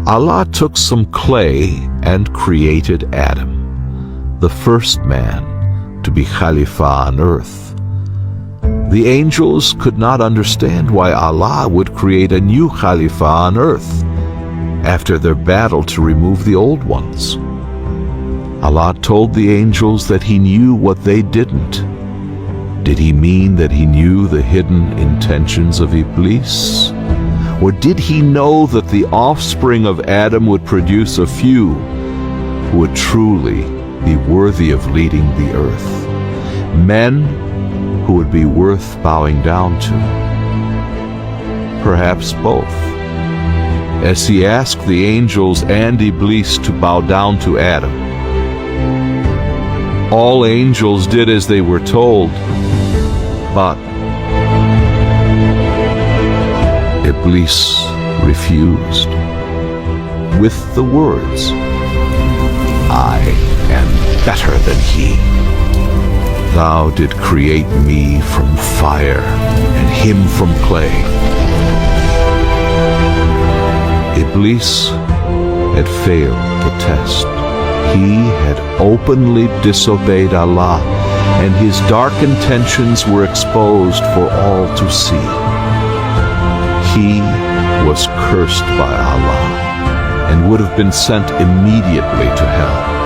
Allah took some clay and created Adam, the first man to be Khalifa on earth. The angels could not understand why Allah would create a new Khalifa on earth after their battle to remove the old ones. Allah told the angels that He knew what they didn't. Did He mean that He knew the hidden intentions of Iblis? Or did He know that the offspring of Adam would produce a few who would truly be worthy of leading the earth? Men who would be worth bowing down to? Perhaps both. As He asked the angels and Iblis to bow down to Adam, all angels did as they were told, but Iblis refused with the words, I am better than he. Thou did create me from fire and him from clay. Iblis had failed the test. He had openly disobeyed Allah, and his dark intentions were exposed for all to see. He was cursed by Allah and would have been sent immediately to hell.